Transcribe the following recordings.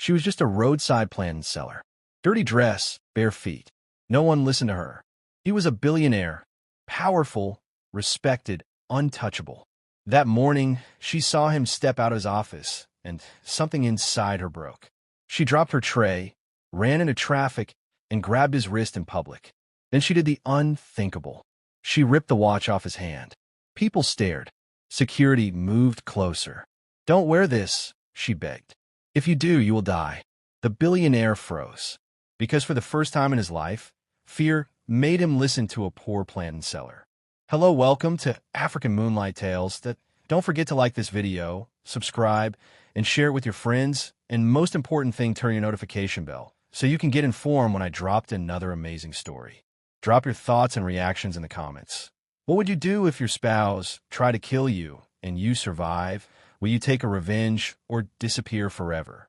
She was just a roadside plantain seller. Dirty dress, bare feet. No one listened to her. He was a billionaire, powerful, respected, untouchable. That morning, she saw him step out of his office, and something inside her broke. She dropped her tray, ran into traffic, and grabbed his wrist in public. Then she did the unthinkable. She ripped the watch off his hand. People stared. Security moved closer. "Don't wear this," she begged. "If you do, you will die." The billionaire froze. Because for the first time in his life, fear made him listen to a poor plantain seller. Hello, welcome to African Moonlight Tales. Don't forget to like this video, subscribe, and share it with your friends, and most important thing, turn your notification bell so you can get informed when I dropped another amazing story. Drop your thoughts and reactions in the comments. What would you do if your spouse tried to kill you and you survive? Will you take a revenge or disappear forever?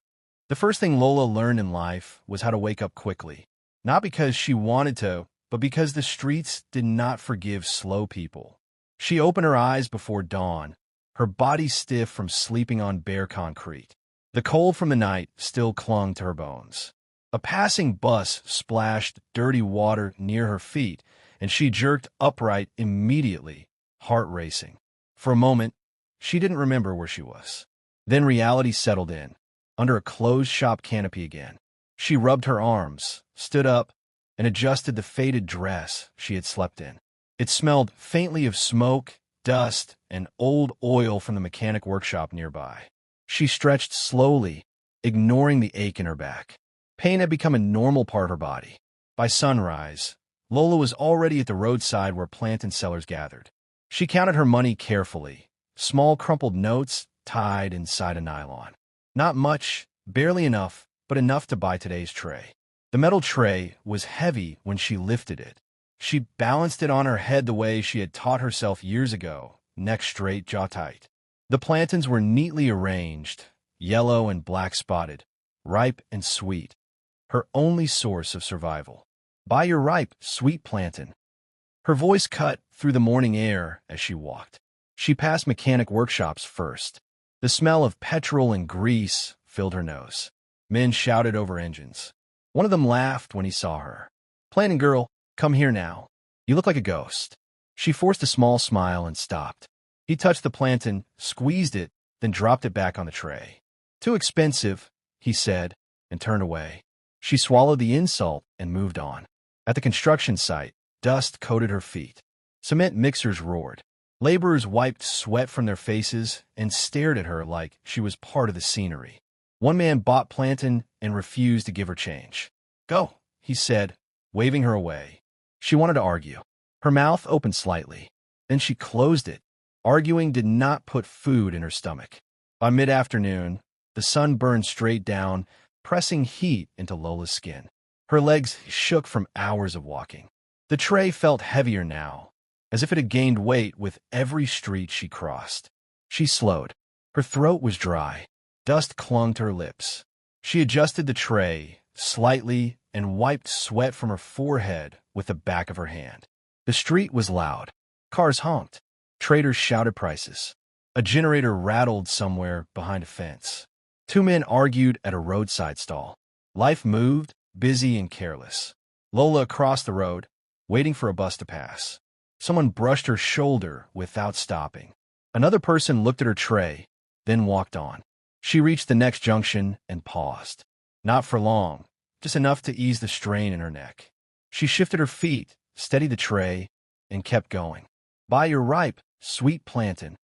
The first thing Lola learned in life was how to wake up quickly. Not because she wanted to, but because the streets did not forgive slow people. She opened her eyes before dawn, her body stiff from sleeping on bare concrete. The cold from the night still clung to her bones. A passing bus splashed dirty water near her feet, and she jerked upright immediately, heart racing. For a moment, she didn't remember where she was. Then reality settled in, under a closed-shop canopy again. She rubbed her arms, stood up, and adjusted the faded dress she had slept in. It smelled faintly of smoke, dust, and old oil from the mechanic workshop nearby. She stretched slowly, ignoring the ache in her back. Pain had become a normal part of her body. By sunrise, Lola was already at the roadside where plantain sellers gathered. She counted her money carefully, small crumpled notes tied inside a nylon. Not much, barely enough, but enough to buy today's tray. The metal tray was heavy when she lifted it. She balanced it on her head the way she had taught herself years ago, neck straight, jaw tight. The plantains were neatly arranged, yellow and black spotted, ripe and sweet. Her only source of survival. "Buy your ripe, sweet plantain." Her voice cut through the morning air as she walked. She passed mechanic workshops first. The smell of petrol and grease filled her nose. Men shouted over engines. One of them laughed when he saw her. "Plantain girl, come here now. You look like a ghost." She forced a small smile and stopped. He touched the plantain, squeezed it, then dropped it back on the tray. "Too expensive," he said, and turned away. She swallowed the insult and moved on. At the construction site, dust coated her feet. Cement mixers roared. Laborers wiped sweat from their faces and stared at her like she was part of the scenery. One man bought plantain and refused to give her change. "Go," he said, waving her away. She wanted to argue. Her mouth opened slightly. Then she closed it. Arguing did not put food in her stomach. By mid-afternoon, the sun burned straight down, pressing heat into Lola's skin. Her legs shook from hours of walking. The tray felt heavier now, as if it had gained weight with every street she crossed. She slowed. Her throat was dry. Dust clung to her lips. She adjusted the tray slightly and wiped sweat from her forehead with the back of her hand. The street was loud. Cars honked. Traders shouted prices. A generator rattled somewhere behind a fence. Two men argued at a roadside stall. Life moved, busy and careless. Lola crossed the road, waiting for a bus to pass. Someone brushed her shoulder without stopping. Another person looked at her tray, then walked on. She reached the next junction and paused. Not for long, just enough to ease the strain in her neck. She shifted her feet, steadied the tray, and kept going. "Buy your ripe, sweet plantain."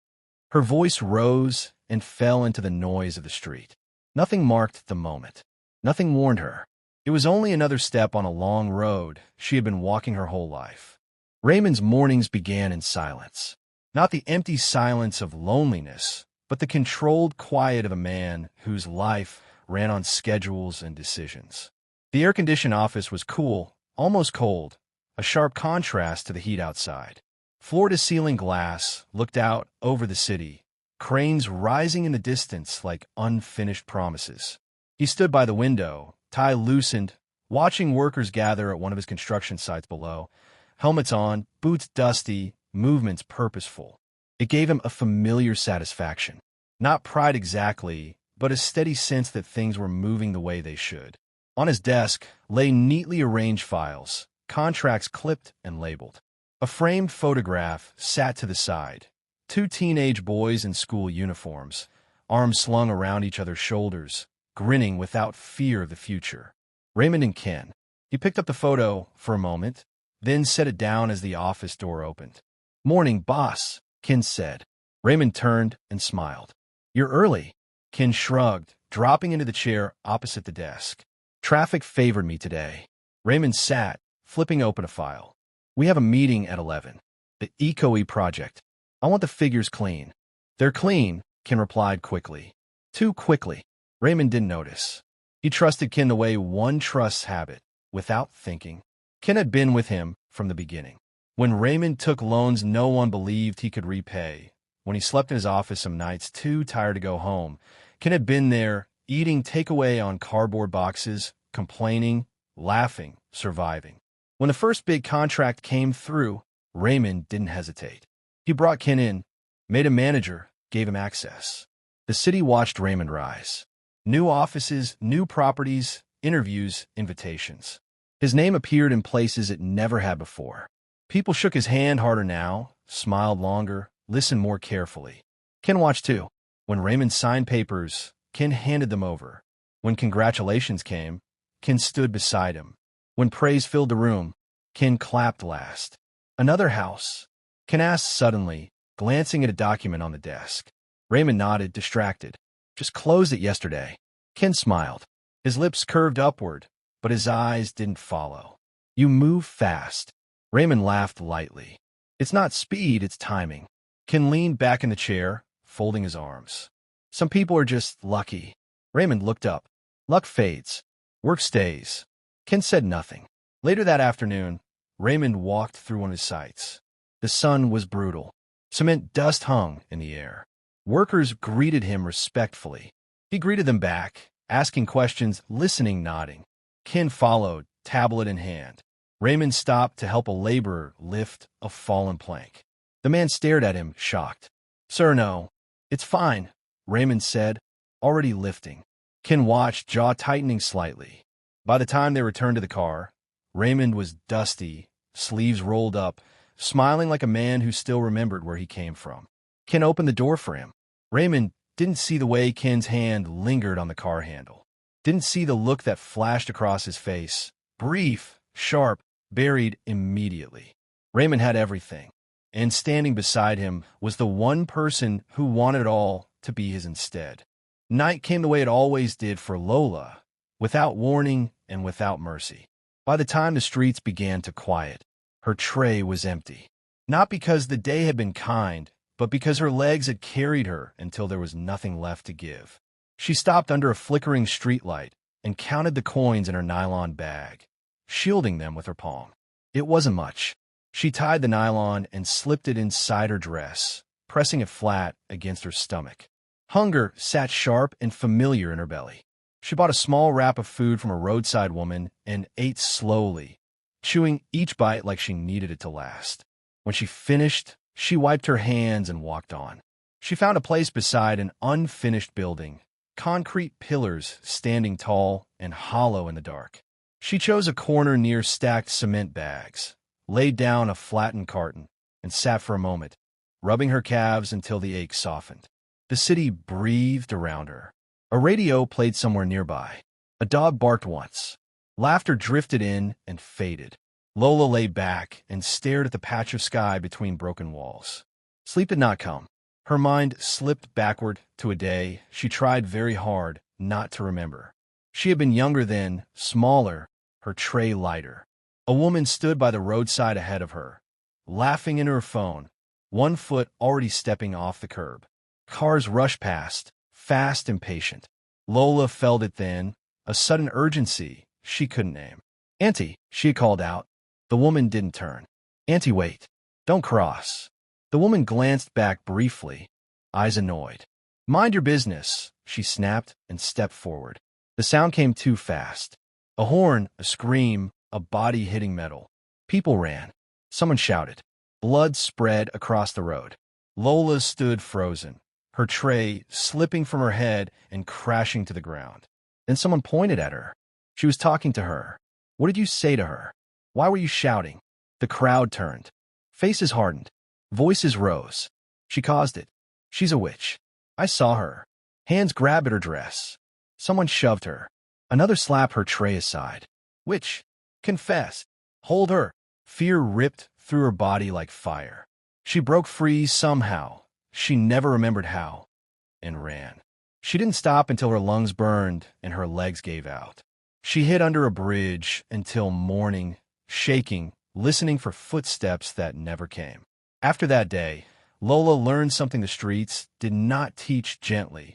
Her voice rose and fell into the noise of the street. Nothing marked the moment. Nothing warned her. It was only another step on a long road she had been walking her whole life. Raymond's mornings began in silence. Not the empty silence of loneliness, but the controlled quiet of a man whose life ran on schedules and decisions. The air-conditioned office was cool, almost cold, a sharp contrast to the heat outside. Floor-to-ceiling glass looked out over the city, cranes rising in the distance like unfinished promises. He stood by the window, tie loosened, watching workers gather at one of his construction sites below, helmets on, boots dusty, movements purposeful. It gave him a familiar satisfaction. Not pride exactly, but a steady sense that things were moving the way they should. On his desk lay neatly arranged files, contracts clipped and labeled. A framed photograph sat to the side. Two teenage boys in school uniforms, arms slung around each other's shoulders, grinning without fear of the future. Raymond and Ken. He picked up the photo for a moment, then set it down as the office door opened. "Morning, boss," Ken said. Raymond turned and smiled. "You're early." Ken shrugged, dropping into the chair opposite the desk. "Traffic favored me today." Raymond sat, flipping open a file. "We have a meeting at 11. The ECOE project. I want the figures clean." "They're clean," Ken replied quickly. Too quickly. Raymond didn't notice. He trusted Ken the way one trusts habit, without thinking. Ken had been with him from the beginning. When Raymond took loans no one believed he could repay, when he slept in his office some nights too tired to go home, Ken had been there, eating takeaway on cardboard boxes, complaining, laughing, surviving. When the first big contract came through, Raymond didn't hesitate. He brought Ken in, made him manager, gave him access. The city watched Raymond rise. New offices, new properties, interviews, invitations. His name appeared in places it never had before. People shook his hand harder now, smiled longer, listened more carefully. Ken watched too. When Raymond signed papers, Ken handed them over. When congratulations came, Ken stood beside him. When praise filled the room, Ken clapped last. "Another house?" Ken asked suddenly, glancing at a document on the desk. Raymond nodded, distracted. "Just closed it yesterday." Ken smiled. His lips curved upward, but his eyes didn't follow. "You move fast." Raymond laughed lightly. "It's not speed, it's timing." Ken leaned back in the chair, folding his arms. "Some people are just lucky." Raymond looked up. "Luck fades. Work stays." Ken said nothing. Later that afternoon, Raymond walked through one of his sites. The sun was brutal. Cement dust hung in the air. Workers greeted him respectfully. He greeted them back, asking questions, listening, nodding. Ken followed, tablet in hand. Raymond stopped to help a laborer lift a fallen plank. The man stared at him, shocked. "Sir, no. It's fine," Raymond said, already lifting. Ken watched, jaw tightening slightly. By the time they returned to the car, Raymond was dusty, sleeves rolled up, smiling like a man who still remembered where he came from. Ken opened the door for him. Raymond didn't see the way Ken's hand lingered on the car handle. Didn't see the look that flashed across his face. Brief, sharp, buried immediately. Raymond had everything, and standing beside him was the one person who wanted it all to be his instead. Night came the way it always did for Lola, without warning and without mercy. By the time the streets began to quiet, her tray was empty. Not because the day had been kind, but because her legs had carried her until there was nothing left to give. She stopped under a flickering streetlight and counted the coins in her nylon bag, shielding them with her palm. It wasn't much. She tied the nylon and slipped it inside her dress, pressing it flat against her stomach. Hunger sat sharp and familiar in her belly. She bought a small wrap of food from a roadside woman and ate slowly, chewing each bite like she needed it to last. When she finished, she wiped her hands and walked on. She found a place beside an unfinished building, concrete pillars standing tall and hollow in the dark. She chose a corner near stacked cement bags, laid down a flattened carton, and sat for a moment, rubbing her calves until the ache softened. The city breathed around her. A radio played somewhere nearby. A dog barked once. Laughter drifted in and faded. Lola lay back and stared at the patch of sky between broken walls. Sleep did not come. Her mind slipped backward to a day she tried very hard not to remember. She had been younger then, smaller, her tray lighter. A woman stood by the roadside ahead of her, laughing into her phone, one foot already stepping off the curb. Cars rushed past, fast and patient. Lola felt it then, a sudden urgency she couldn't name. "Auntie," she called out. The woman didn't turn. "Auntie, wait. Don't cross." The woman glanced back briefly, eyes annoyed. "Mind your business," she snapped and stepped forward. The sound came too fast. A horn, a scream, a body hitting metal. People ran. Someone shouted. Blood spread across the road. Lola stood frozen, her tray slipping from her head and crashing to the ground. Then someone pointed at her. She was talking to her. What did you say to her? Why were you shouting? The crowd turned. Faces hardened. Voices rose. She caused it. She's a witch. I saw her. Hands grabbed at her dress. Someone shoved her. Another slapped her tray aside. Witch. Confess. Hold her. Fear ripped through her body like fire. She broke free somehow. She never remembered how. And ran. She didn't stop until her lungs burned and her legs gave out. She hid under a bridge until morning, shaking, listening for footsteps that never came. After that day, Lola learned something the streets did not teach gently.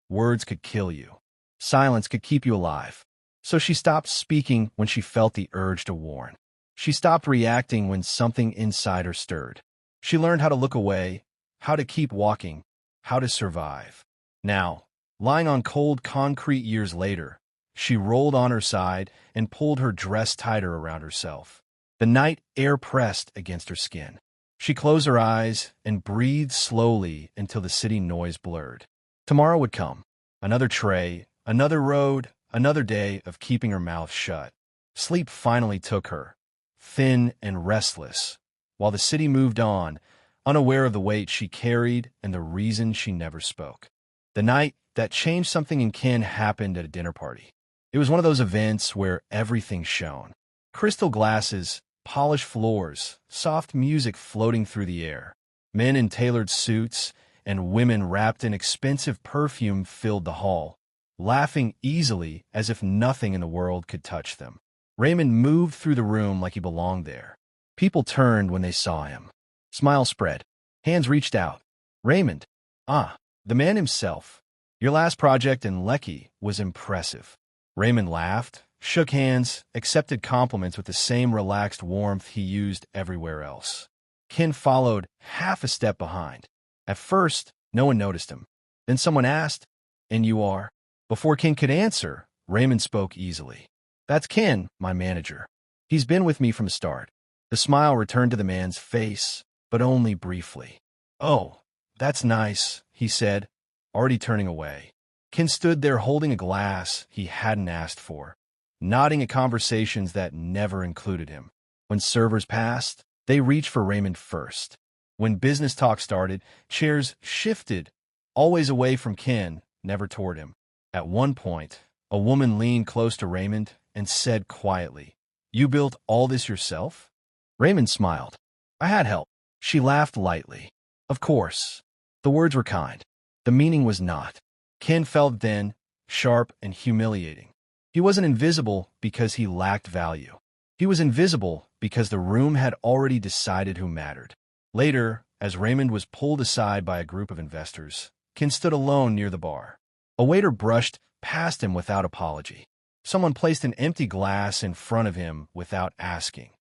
Words could kill you. Silence could keep you alive. So she stopped speaking when she felt the urge to warn. She stopped reacting when something inside her stirred. She learned how to look away, how to keep walking, how to survive. Now, lying on cold concrete years later, she rolled on her side and pulled her dress tighter around herself. The night air pressed against her skin. She closed her eyes and breathed slowly until the city noise blurred. Tomorrow would come. Another tray, another road, another day of keeping her mouth shut. Sleep finally took her, thin and restless, while the city moved on, unaware of the weight she carried and the reason she never spoke. The night that changed something in Ken happened at a dinner party. It was one of those events where everything shone. Crystal glasses, polished floors, soft music floating through the air. Men in tailored suits and women wrapped in expensive perfume filled the hall, laughing easily as if nothing in the world could touch them. Raymond moved through the room like he belonged there. People turned when they saw him. Smiles spread. Hands reached out. Raymond. Ah, the man himself. Your last project in Lecky was impressive. Raymond laughed, shook hands, accepted compliments with the same relaxed warmth he used everywhere else. Ken followed half a step behind. At first, no one noticed him. Then someone asked, "And you are?" Before Ken could answer, Raymond spoke easily. "That's Ken, my manager. He's been with me from the start." The smile returned to the man's face, but only briefly. "Oh, that's nice," he said, already turning away. Ken stood there holding a glass he hadn't asked for, nodding at conversations that never included him. When servers passed, they reached for Raymond first. When business talk started, chairs shifted, always away from Ken, never toward him. At one point, a woman leaned close to Raymond and said quietly, "You built all this yourself?" Raymond smiled. "I had help." She laughed lightly. Of course. The words were kind. The meaning was not. Ken felt then, sharp and humiliating. He wasn't invisible because he lacked value. He was invisible because the room had already decided who mattered. Later, as Raymond was pulled aside by a group of investors, Ken stood alone near the bar. A waiter brushed past him without apology. Someone placed an empty glass in front of him without asking.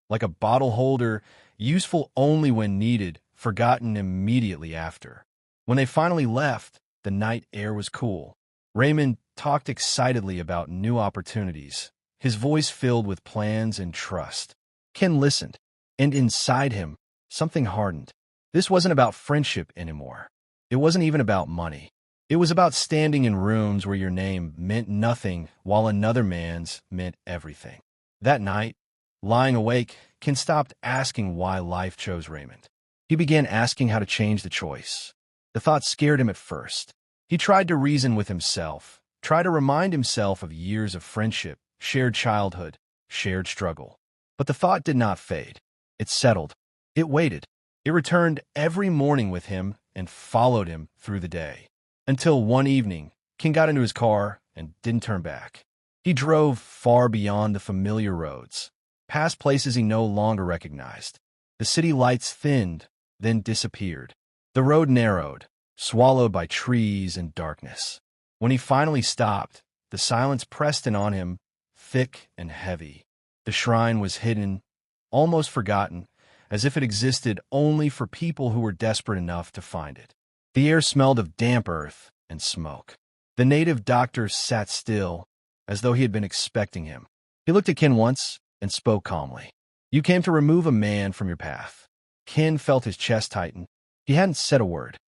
Like a bottle holder, useful only when needed, forgotten immediately after. When they finally left, the night air was cool. Raymond talked excitedly about new opportunities, his voice filled with plans and trust. Ken listened, and inside him, something hardened. This wasn't about friendship anymore. It wasn't even about money. It was about standing in rooms where your name meant nothing while another man's meant everything. That night, lying awake, Ken stopped asking why life chose Raymond. He began asking how to change the choice. The thought scared him at first. He tried to reason with himself, tried to remind himself of years of friendship, shared childhood, shared struggle. But the thought did not fade. It settled. It waited. It returned every morning with him and followed him through the day. Until one evening, Ken got into his car and didn't turn back. He drove far beyond the familiar roads, past places he no longer recognized. The city lights thinned, then disappeared. The road narrowed, swallowed by trees and darkness. When he finally stopped, the silence pressed in on him, thick and heavy. The shrine was hidden, almost forgotten, as if it existed only for people who were desperate enough to find it. The air smelled of damp earth and smoke. The native doctor sat still, as though he had been expecting him. He looked at Ken once and spoke calmly. "You came to remove a man from your path." Ken felt his chest tighten. He hadn't said a word.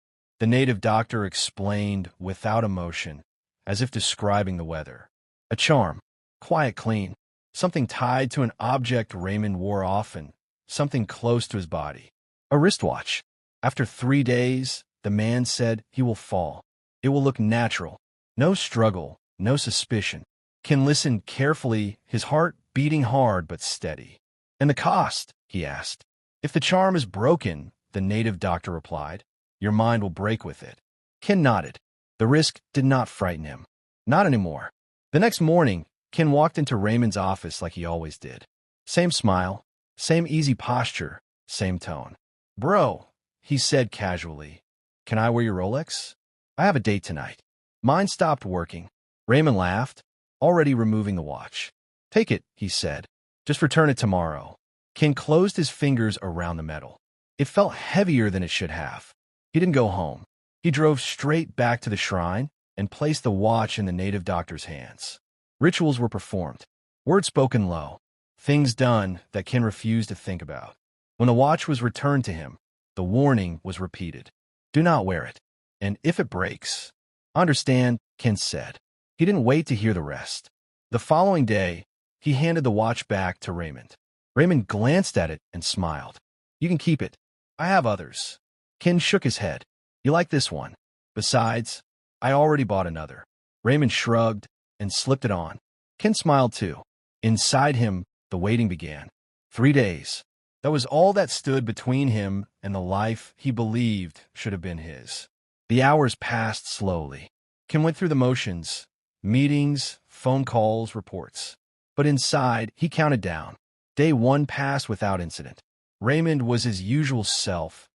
The native doctor explained without emotion, as if describing the weather. A charm, quiet, clean, something tied to an object Raymond wore often, something close to his body. A wristwatch. After 3 days, the man said he will fall. It will look natural. No struggle, no suspicion. Ken listened carefully, his heart beating hard but steady. And the cost? He asked. If the charm is broken, the native doctor replied, your mind will break with it. Ken nodded. The risk did not frighten him. Not anymore. The next morning, Ken walked into Raymond's office like he always did. Same smile, same easy posture, same tone. Bro, he said casually, can I wear your Rolex? I have a date tonight. Mine stopped working. Raymond laughed, already removing the watch. Take it, he said. Just return it tomorrow. Ken closed his fingers around the metal. It felt heavier than it should have. He didn't go home. He drove straight back to the shrine and placed the watch in the native doctor's hands. Rituals were performed. Words spoken low. Things done that Ken refused to think about. When the watch was returned to him, the warning was repeated. Do not wear it. And if it breaks, understand, Ken said. He didn't wait to hear the rest. The following day, he handed the watch back to Raymond. Raymond glanced at it and smiled. You can keep it. I have others. Ken shook his head. You like this one? Besides, I already bought another. Raymond shrugged and slipped it on. Ken smiled too. Inside him, the waiting began. 3 days. That was all that stood between him and the life he believed should have been his. The hours passed slowly. Ken went through the motions, meetings, phone calls, reports. But inside, he counted down. Day 1 passed without incident. Raymond was his usual self,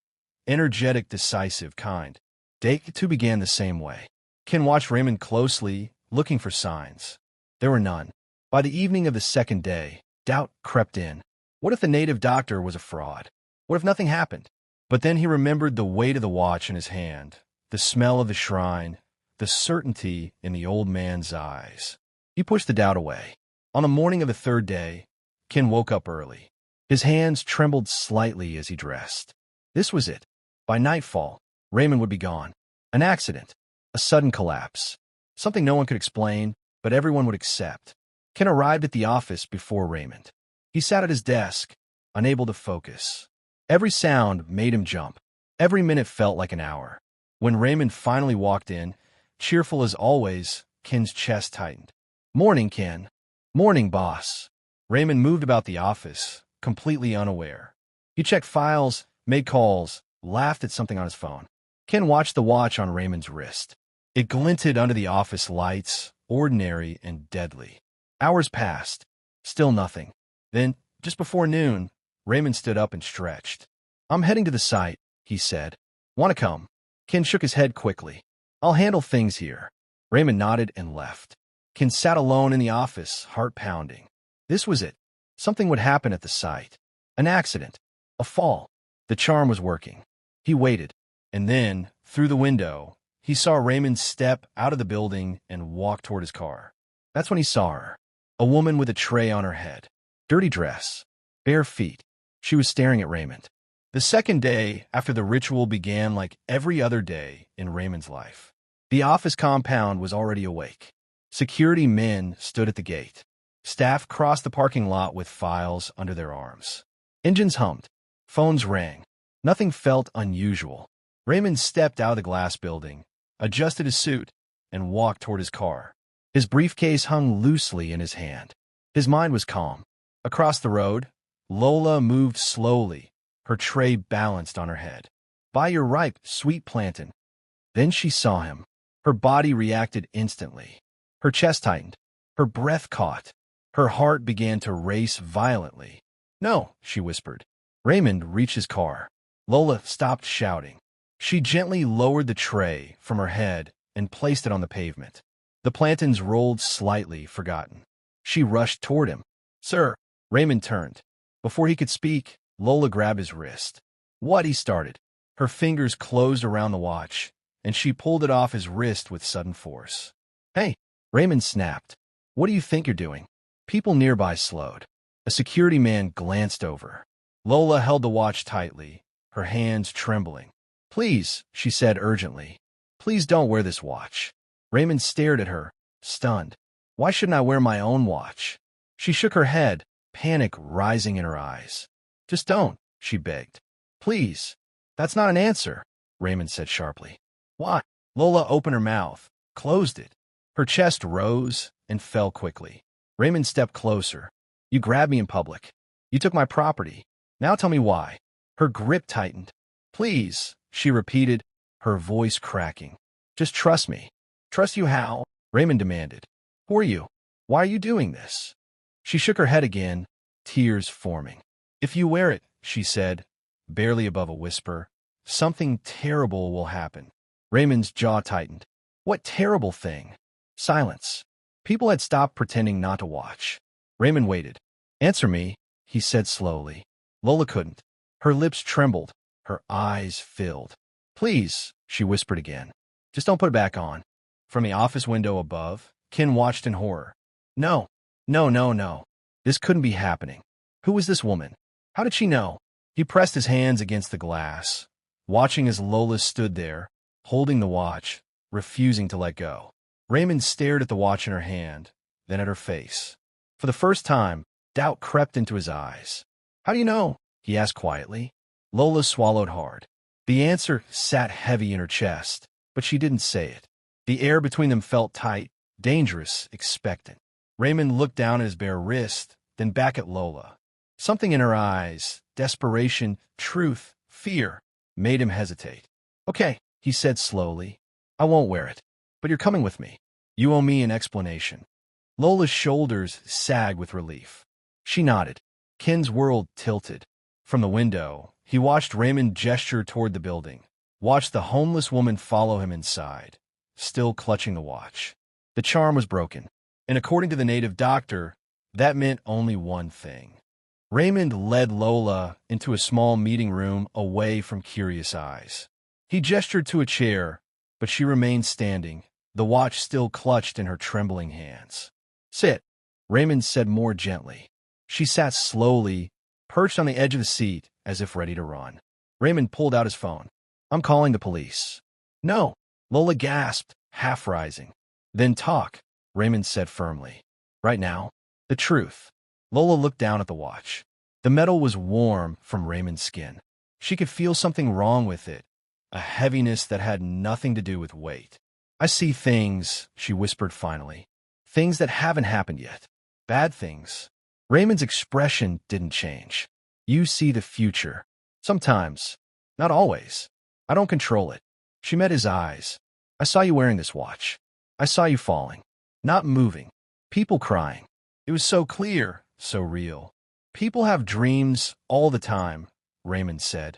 energetic, decisive, kind. Day 2 began the same way. Ken watched Raymond closely, looking for signs. There were none. By the evening of the 2nd day, doubt crept in. What if the native doctor was a fraud? What if nothing happened? But then he remembered the weight of the watch in his hand, the smell of the shrine, the certainty in the old man's eyes. He pushed the doubt away. On the morning of the 3rd day, Ken woke up early. His hands trembled slightly as he dressed. This was it. By nightfall, Raymond would be gone. An accident. A sudden collapse. Something no one could explain, but everyone would accept. Ken arrived at the office before Raymond. He sat at his desk, unable to focus. Every sound made him jump. Every minute felt like an hour. When Raymond finally walked in, cheerful as always, Ken's chest tightened. Morning, Ken. Morning, boss. Raymond moved about the office, completely unaware. He checked files, made calls, laughed at something on his phone. Ken watched the watch on Raymond's wrist. It glinted under the office lights, ordinary and deadly. Hours passed. Still nothing. Then, just before noon, Raymond stood up and stretched. I'm heading to the site, he said. Want to come? Ken shook his head quickly. I'll handle things here. Raymond nodded and left. Ken sat alone in the office, heart pounding. This was it. Something would happen at the site. An accident. A fall. The charm was working. He waited. And then, through the window, he saw Raymond step out of the building and walk toward his car. That's when he saw her. A woman with a tray on her head. Dirty dress. Bare feet. She was staring at Raymond. The 2nd day after the ritual began like every other day in Raymond's life. The office compound was already awake. Security men stood at the gate. Staff crossed the parking lot with files under their arms. Engines hummed. Phones rang. Nothing felt unusual. Raymond stepped out of the glass building, adjusted his suit, and walked toward his car. His briefcase hung loosely in his hand. His mind was calm. Across the road, Lola moved slowly, her tray balanced on her head. Buy your ripe, sweet plantain. Then she saw him. Her body reacted instantly. Her chest tightened. Her breath caught. Her heart began to race violently. No, she whispered. Raymond reached his car. Lola stopped shouting. She gently lowered the tray from her head and placed it on the pavement. The plantains rolled slightly, forgotten. She rushed toward him. Sir, Raymond turned. Before he could speak, Lola grabbed his wrist. What? He started. Her fingers closed around the watch, and she pulled it off his wrist with sudden force. Hey, Raymond snapped. What do you think you're doing? People nearby slowed. A security man glanced over. Lola held the watch tightly, her hands trembling. Please, she said urgently. Please don't wear this watch. Raymond stared at her, stunned. Why shouldn't I wear my own watch? She shook her head, panic rising in her eyes. Just don't, she begged. Please. That's not an answer, Raymond said sharply. Why? Lola opened her mouth, closed it. Her chest rose and fell quickly. Raymond stepped closer. You grabbed me in public. You took my property. Now tell me why. Her grip tightened. Please, she repeated, her voice cracking. Just trust me. Trust you how? Raymond demanded. Who are you? Why are you doing this? She shook her head again, tears forming. If you wear it, she said, barely above a whisper, something terrible will happen. Raymond's jaw tightened. What terrible thing? Silence. People had stopped pretending not to watch. Raymond waited. Answer me, he said slowly. Lola couldn't. Her lips trembled. Her eyes filled. Please, she whispered again. Just don't put it back on. From the office window above, Ken watched in horror. No. No. This couldn't be happening. Who was this woman? How did she know? He pressed his hands against the glass, watching as Lola stood there, holding the watch, refusing to let go. Raymond stared at the watch in her hand, then at her face. For the first time, doubt crept into his eyes. How do you know? He asked quietly. Lola swallowed hard. The answer sat heavy in her chest, but she didn't say it. The air between them felt tight, dangerous, expectant. Raymond looked down at his bare wrist, then back at Lola. Something in her eyes, desperation, truth, fear, made him hesitate. Okay, he said slowly. I won't wear it, but you're coming with me. You owe me an explanation. Lola's shoulders sagged with relief. She nodded. Ken's world tilted. From the window, he watched Raymond gesture toward the building, watched the homeless woman follow him inside, still clutching the watch. The charm was broken, and according to the native doctor, that meant only one thing. Raymond led Lola into a small meeting room away from curious eyes. He gestured to a chair, but she remained standing, the watch still clutched in her trembling hands. Sit, Raymond said more gently. She sat slowly, perched on the edge of the seat, as if ready to run. Raymond pulled out his phone. I'm calling the police. No, Lola gasped, half rising. Then talk, Raymond said firmly. Right now, the truth. Lola looked down at the watch. The metal was warm from Raymond's skin. She could feel something wrong with it, a heaviness that had nothing to do with weight. I see things, she whispered finally. Things that haven't happened yet. Bad things. Raymond's expression didn't change. You see the future. Sometimes. Not always. I don't control it. She met his eyes. I saw you wearing this watch. I saw you falling. Not moving. People crying. It was so clear, so real. People have dreams all the time, Raymond said,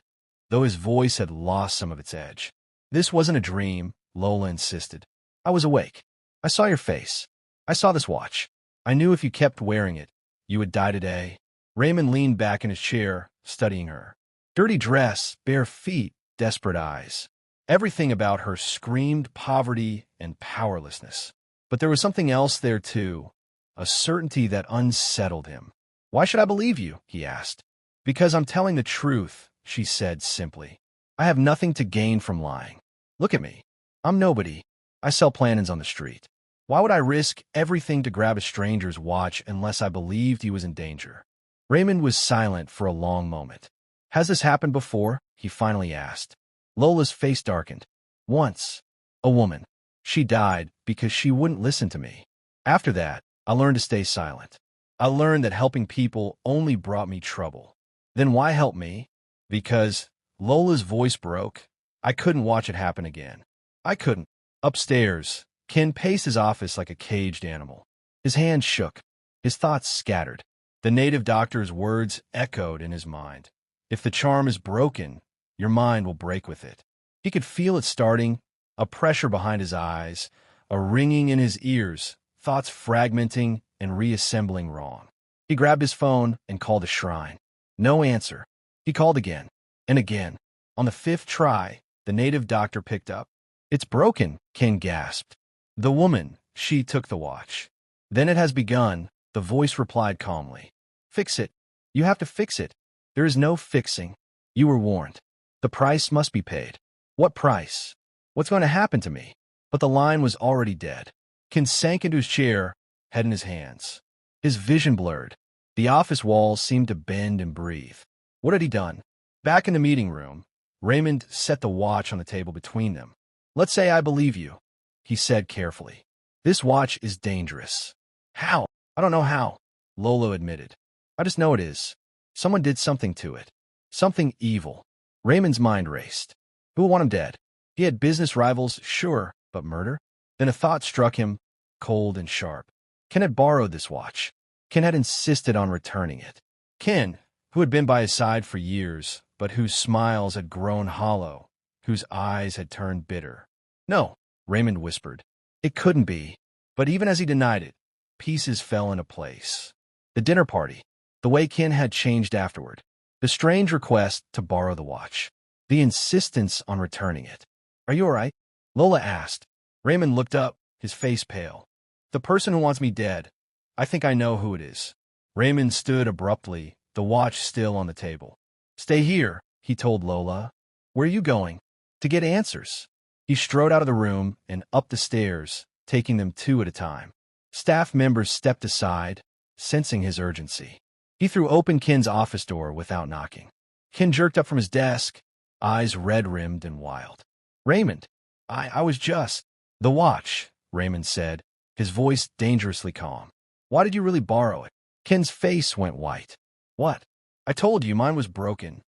though his voice had lost some of its edge. This wasn't a dream, Lola insisted. I was awake. I saw your face. I saw this watch. I knew if you kept wearing it, you would die today. Raymond leaned back in his chair, studying her. Dirty dress, bare feet, desperate eyes. Everything about her screamed poverty and powerlessness. But there was something else there too, a certainty that unsettled him. Why should I believe you? He asked. Because I'm telling the truth, she said simply. I have nothing to gain from lying. Look at me. I'm nobody. I sell plantains on the street. Why would I risk everything to grab a stranger's watch unless I believed he was in danger? Raymond was silent for a long moment. Has this happened before? He finally asked. Lola's face darkened. Once. A woman. She died because she wouldn't listen to me. After that, I learned to stay silent. I learned that helping people only brought me trouble. Then why help me? Because Lola's voice broke. I couldn't watch it happen again. I couldn't. Upstairs, Ken paced his office like a caged animal. His hands shook. His thoughts scattered. The native doctor's words echoed in his mind. If the charm is broken, your mind will break with it. He could feel it starting, a pressure behind his eyes, a ringing in his ears, thoughts fragmenting and reassembling wrong. He grabbed his phone and called the shrine. No answer. He called again and again. On the fifth try, the native doctor picked up. It's broken, Ken gasped. The woman, she took the watch. Then it has begun, the voice replied calmly. Fix it. You have to fix it. There is no fixing. You were warned. The price must be paid. What price? What's going to happen to me? But the line was already dead. Ken sank into his chair, head in his hands. His vision blurred. The office walls seemed to bend and breathe. What had he done? Back in the meeting room, Raymond set the watch on the table between them. "Let's say I believe you," he said carefully. "This watch is dangerous." "How?" "I don't know how," Lolo admitted. "I just know it is. Someone did something to it. Something evil." Raymond's mind raced. Who would want him dead? He had business rivals, sure, but murder? Then a thought struck him, cold and sharp. Ken had borrowed this watch. Ken had insisted on returning it. Ken, who had been by his side for years, but whose smiles had grown hollow, whose eyes had turned bitter. "No," Raymond whispered. "It couldn't be." But even as he denied it, pieces fell into place. The dinner party, the way Ken had changed afterward, the strange request to borrow the watch, the insistence on returning it. "Are you all right?" Lola asked. Raymond looked up, his face pale. "The person who wants me dead. I think I know who it is." Raymond stood abruptly, the watch still on the table. "Stay here," he told Lola. "Where are you going?" "To get answers." He strode out of the room and up the stairs, taking them two at a time. Staff members stepped aside, sensing his urgency. He threw open Ken's office door without knocking. Ken jerked up from his desk, eyes red-rimmed and wild. "Raymond, I was just—" "The watch," Raymond said, his voice dangerously calm. "Why did you really borrow it?" Ken's face went white. "What?" "I told you mine was broken."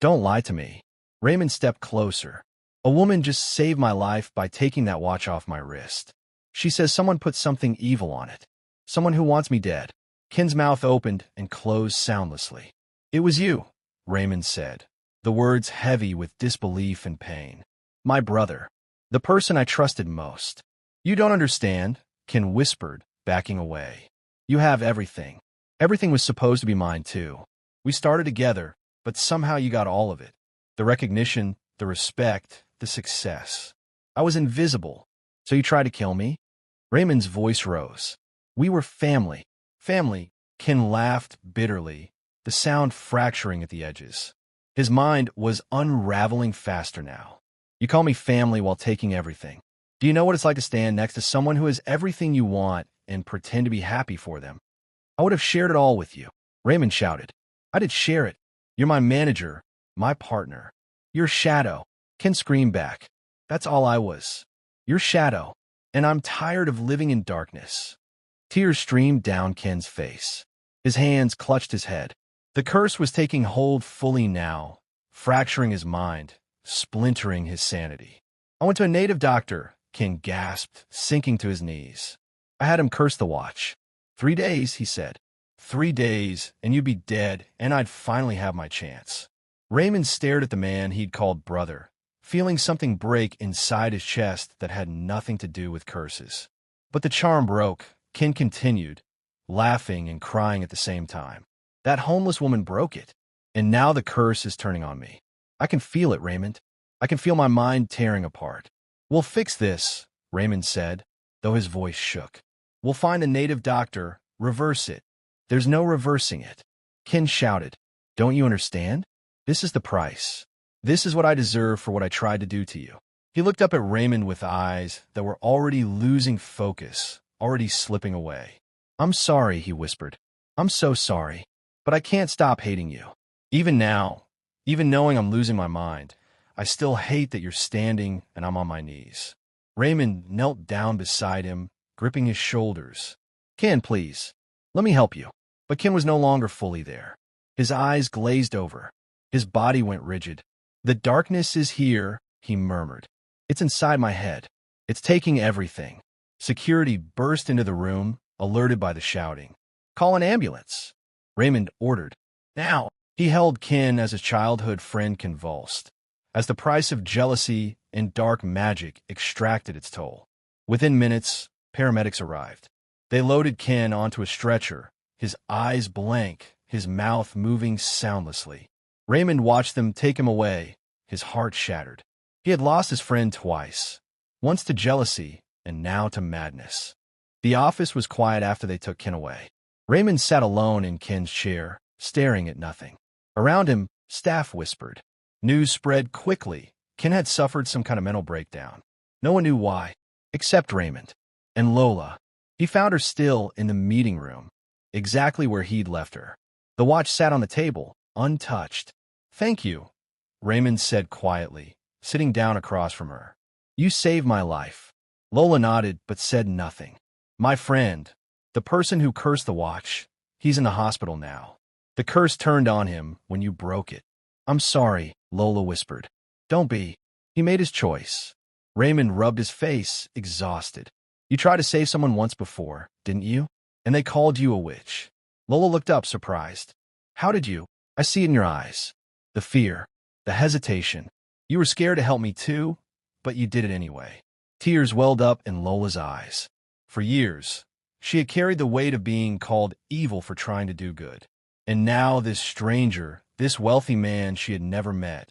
"Don't lie to me." Raymond stepped closer. "A woman just saved my life by taking that watch off my wrist. She says someone put something evil on it. Someone who wants me dead." Ken's mouth opened and closed soundlessly. "It was you," Raymond said, the words heavy with disbelief and pain. "My brother. The person I trusted most." "You don't understand," Ken whispered, backing away. "You have everything. Everything was supposed to be mine, too. We started together, but somehow you got all of it. The recognition, the respect, the success. I was invisible. So you tried to kill me?" Raymond's voice rose. "We were family." "Family," Ken laughed bitterly, the sound fracturing at the edges. His mind was unraveling faster now. "You call me family while taking everything. Do you know what it's like to stand next to someone who has everything you want and pretend to be happy for them?" "I would have shared it all with you," Raymond shouted. "I did share it. You're my manager, my partner. Your shadow." Ken screamed back. "That's all I was. Your shadow. And I'm tired of living in darkness." Tears streamed down Ken's face. His hands clutched his head. The curse was taking hold fully now, fracturing his mind, splintering his sanity. "I went to a native doctor," Ken gasped, sinking to his knees. "I had him curse the watch. 3 days," he said. 3 days, and you'd be dead, and I'd finally have my chance." Raymond stared at the man he'd called brother, feeling something break inside his chest that had nothing to do with curses. But the charm broke. Ken continued, laughing and crying at the same time. "That homeless woman broke it, and now the curse is turning on me. I can feel it, Raymond. I can feel my mind tearing apart." "We'll fix this," Raymond said, though his voice shook. "We'll find a native doctor, reverse it." "There's no reversing it," Ken shouted. "Don't you understand? This is the price. This is what I deserve for what I tried to do to you." He looked up at Raymond with eyes that were already losing focus, already slipping away. "I'm sorry," he whispered. "I'm so sorry. But I can't stop hating you. Even now, even knowing I'm losing my mind, I still hate that you're standing and I'm on my knees." Raymond knelt down beside him, gripping his shoulders. "Ken, please, let me help you." But Ken was no longer fully there. His eyes glazed over. His body went rigid. "The darkness is here," he murmured. "It's inside my head. It's taking everything." Security burst into the room, alerted by the shouting. "Call an ambulance," Raymond ordered. "Now." He held Ken as his childhood friend convulsed, as the price of jealousy and dark magic extracted its toll. Within minutes, paramedics arrived. They loaded Ken onto a stretcher, his eyes blank, his mouth moving soundlessly. Raymond watched them take him away, his heart shattered. He had lost his friend twice, once to jealousy and now to madness. The office was quiet after they took Ken away. Raymond sat alone in Ken's chair, staring at nothing. Around him, staff whispered. News spread quickly. Ken had suffered some kind of mental breakdown. No one knew why, except Raymond. And Lola. He found her still in the meeting room, exactly where he'd left her. The watch sat on the table, untouched. "Thank you," Raymond said quietly, sitting down across from her. "You saved my life." Lola nodded but said nothing. "My friend, the person who cursed the watch, he's in the hospital now. The curse turned on him when you broke it." "I'm sorry," Lola whispered. "Don't be. He made his choice." Raymond rubbed his face, exhausted. "You tried to save someone once before, didn't you? And they called you a witch." Lola looked up, surprised. "How did you?" "I see it in your eyes. The fear, the hesitation. You were scared to help me too, but you did it anyway." Tears welled up in Lola's eyes. For years, she had carried the weight of being called evil for trying to do good. And now this stranger, this wealthy man she had never met,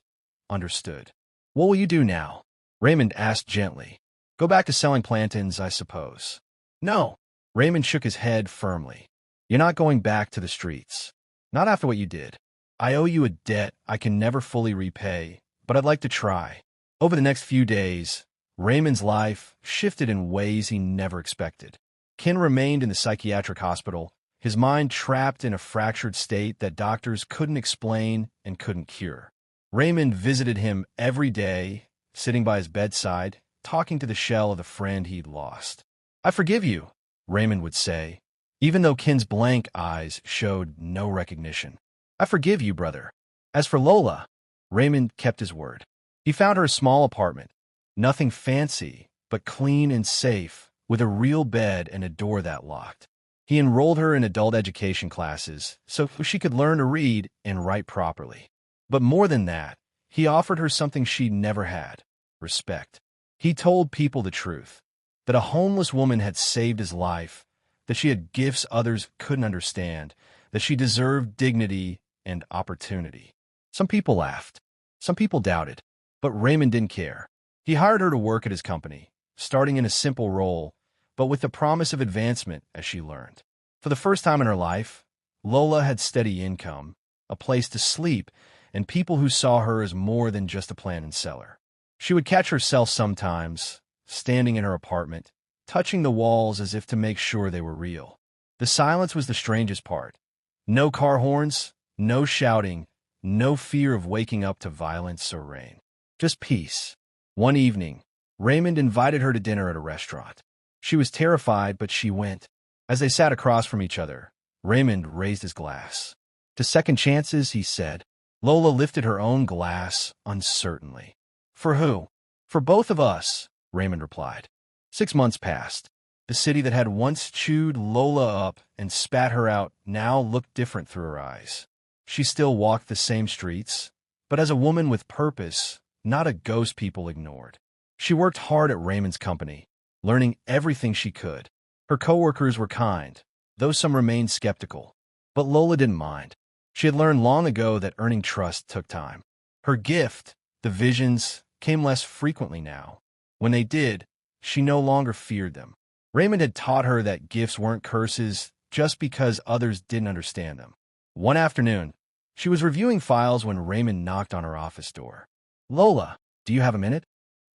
understood. "What will you do now?" Raymond asked gently. "Go back to selling plantains, I suppose." "No." Raymond shook his head firmly. "You're not going back to the streets. Not after what you did. I owe you a debt I can never fully repay, but I'd like to try." Over the next few days, Raymond's life shifted in ways he never expected. Ken remained in the psychiatric hospital, his mind trapped in a fractured state that doctors couldn't explain and couldn't cure. Raymond visited him every day, sitting by his bedside, talking to the shell of the friend he'd lost. "I forgive you," Raymond would say, even though Ken's blank eyes showed no recognition. "I forgive you, brother." As for Lola, Raymond kept his word. He found her a small apartment, nothing fancy, but clean and safe, with a real bed and a door that locked. He enrolled her in adult education classes so she could learn to read and write properly. But more than that, he offered her something she'd never had: respect. He told people the truth, that a homeless woman had saved his life, that she had gifts others couldn't understand, that she deserved dignity and opportunity. Some people laughed. Some people doubted. But Raymond didn't care. He hired her to work at his company, starting in a simple role, but with the promise of advancement as she learned. For the first time in her life, Lola had steady income, a place to sleep, and people who saw her as more than just a plantain seller. She would catch herself sometimes, standing in her apartment, touching the walls as if to make sure they were real. The silence was the strangest part. No car horns, no shouting, no fear of waking up to violence or rain. Just peace. One evening, Raymond invited her to dinner at a restaurant. She was terrified, but she went. As they sat across from each other, Raymond raised his glass. "To second chances," he said. Lola lifted her own glass uncertainly. "For who?" "For both of us," Raymond replied. 6 months passed. The city that had once chewed Lola up and spat her out now looked different through her eyes. She still walked the same streets, but as a woman with purpose, not a ghost people ignored. She worked hard at Raymond's company, learning everything she could. Her coworkers were kind, though some remained skeptical. But Lola didn't mind. She had learned long ago that earning trust took time. Her gift, the visions, came less frequently now. When they did, she no longer feared them. Raymond had taught her that gifts weren't curses just because others didn't understand them. One afternoon, she was reviewing files when Raymond knocked on her office door. "Lola, do you have a minute?"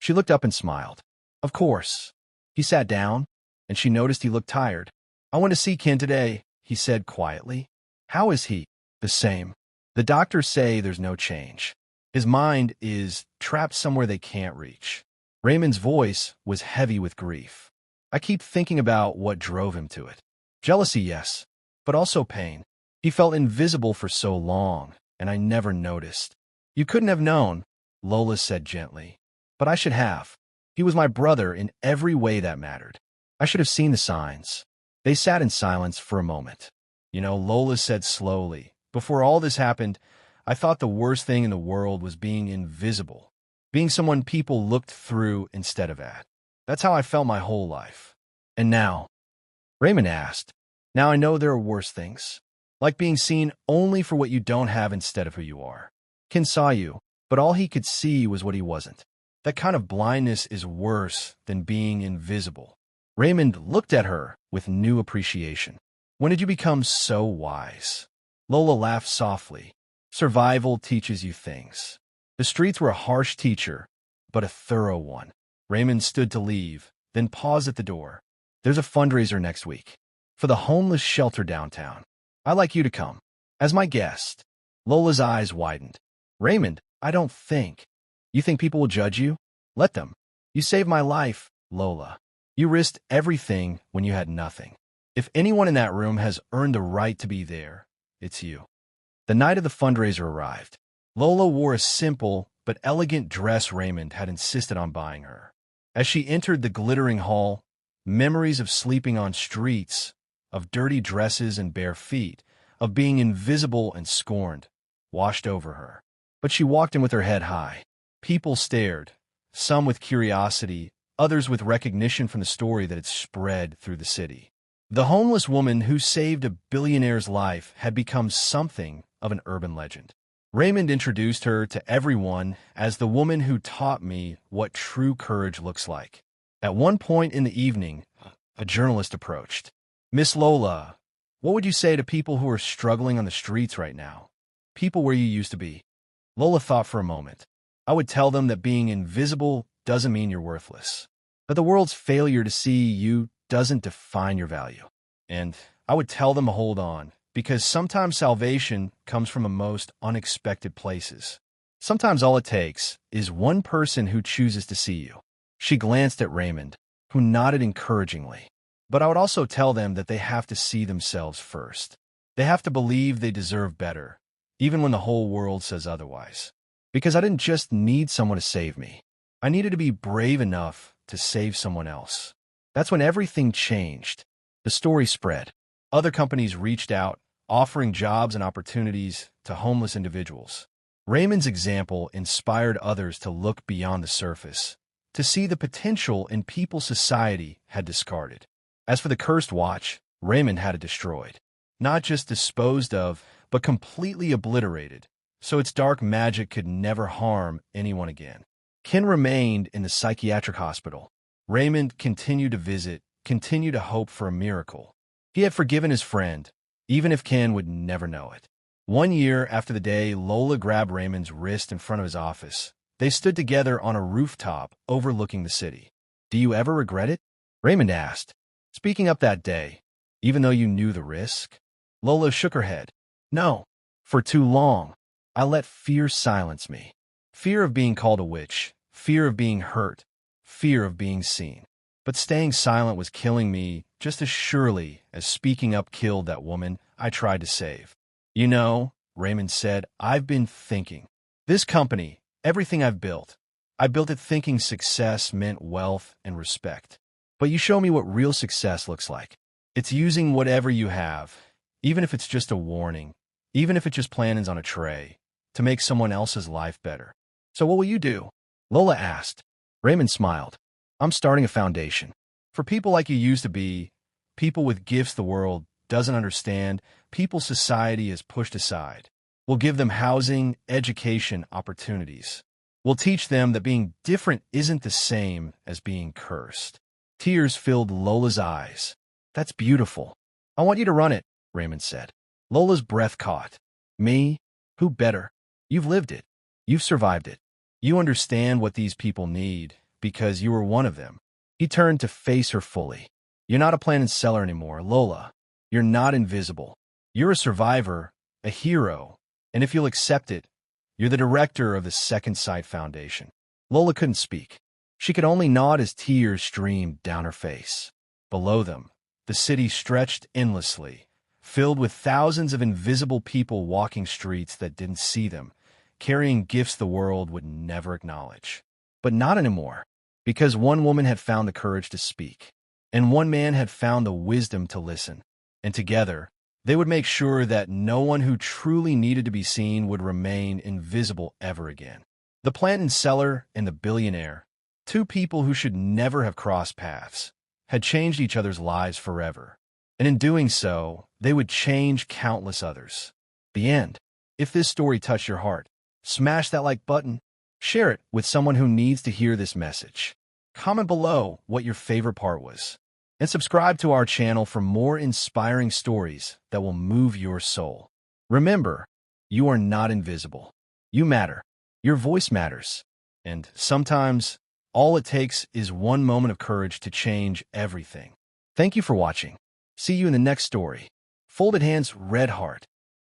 She looked up and smiled. "Of course." He sat down, and she noticed he looked tired. "I went to see Ken today," he said quietly. "How is he?" "The same. The doctors say there's no change. His mind is trapped somewhere they can't reach." Raymond's voice was heavy with grief. "I keep thinking about what drove him to it. Jealousy, yes, but also pain. He felt invisible for so long, and I never noticed." "You couldn't have known," Lola said gently. "But I should have. He was my brother in every way that mattered. I should have seen the signs." They sat in silence for a moment. "You know," Lola said slowly, "before all this happened, I thought the worst thing in the world was being invisible, being someone people looked through instead of at. That's how I felt my whole life. And now," Raymond asked, "now I know there are worse things, like being seen only for what you don't have instead of who you are. Ken saw you, but all he could see was what he wasn't. That kind of blindness is worse than being invisible." Raymond looked at her with new appreciation. "When did you become so wise?" Lola laughed softly. "Survival teaches you things. The streets were a harsh teacher, but a thorough one. Raymond stood to leave, then paused at the door. There's a fundraiser next week for the homeless shelter downtown. I'd like you to come as my guest. Lola's eyes widened. Raymond, I don't think. You think people will judge you? Let them. You saved my life, Lola. You risked everything when you had nothing. If anyone in that room has earned the right to be there, it's you. The night of the fundraiser arrived. Lola wore a simple but elegant dress Raymond had insisted on buying her. As she entered the glittering hall, memories of sleeping on streets, of dirty dresses and bare feet, of being invisible and scorned, washed over her. But she walked in with her head high. People stared, some with curiosity, others with recognition from the story that had spread through the city. The homeless woman who saved a billionaire's life had become something of an urban legend. Raymond introduced her to everyone as the woman who taught me what true courage looks like. At one point in the evening, a journalist approached. Miss Lola, what would you say to people who are struggling on the streets right now? People where you used to be. Lola thought for a moment. I would tell them that being invisible doesn't mean you're worthless. That the world's failure to see you doesn't define your value. And I would tell them to hold on, because sometimes salvation comes from the most unexpected places. Sometimes all it takes is one person who chooses to see you. She glanced at Raymond, who nodded encouragingly. But I would also tell them that they have to see themselves first. They have to believe they deserve better, even when the whole world says otherwise. Because I didn't just need someone to save me. I needed to be brave enough to save someone else. That's when everything changed. The story spread. Other companies reached out, offering jobs and opportunities to homeless individuals. Raymond's example inspired others to look beyond the surface, to see the potential in people society had discarded. As for the cursed watch, Raymond had it destroyed. Not just disposed of, but completely obliterated, so its dark magic could never harm anyone again. Ken remained in the psychiatric hospital. Raymond continued to visit, continued to hope for a miracle. He had forgiven his friend, even if Ken would never know it. 1 year after the day Lola grabbed Raymond's wrist in front of his office, they stood together on a rooftop overlooking the city. Do you ever regret it? Raymond asked. Speaking up that day, even though you knew the risk? Lola shook her head. No, for too long. I let fear silence me. Fear of being called a witch, fear of being hurt, fear of being seen. But staying silent was killing me just as surely as speaking up killed that woman I tried to save. You know, Raymond said, I've been thinking. This company, everything I've built, I built it thinking success meant wealth and respect. But you show me what real success looks like. It's using whatever you have, even if it's just a warning, even if it's just plannings on a tray, to make someone else's life better. So what will you do? Lola asked. Raymond smiled. I'm starting a foundation. For people like you used to be, people with gifts the world doesn't understand, people society has pushed aside. We'll give them housing, education, opportunities. We'll teach them that being different isn't the same as being cursed. Tears filled Lola's eyes. That's beautiful. I want you to run it, Raymond said. Lola's breath caught. Me? Who better? You've lived it. You've survived it. You understand what these people need because you were one of them. He turned to face her fully. You're not a planted seller anymore, Lola. You're not invisible. You're a survivor, a hero, and if you'll accept it, you're the director of the Second Sight Foundation. Lola couldn't speak. She could only nod as tears streamed down her face. Below them, the city stretched endlessly, filled with thousands of invisible people walking streets that didn't see them, carrying gifts the world would never acknowledge. But not anymore, because one woman had found the courage to speak, and one man had found the wisdom to listen, and together, they would make sure that no one who truly needed to be seen would remain invisible ever again. The planted seller and the billionaire, two people who should never have crossed paths, had changed each other's lives forever, and in doing so, they would change countless others. The end. If this story touched your heart, smash that like button, share it with someone who needs to hear this message. Comment below what your favorite part was, and subscribe to our channel for more inspiring stories that will move your soul. Remember, you are not invisible. You matter. Your voice matters. And sometimes, all it takes is one moment of courage to change everything. Thank you for watching. See you in the next story. Folded Hands, Red Heart.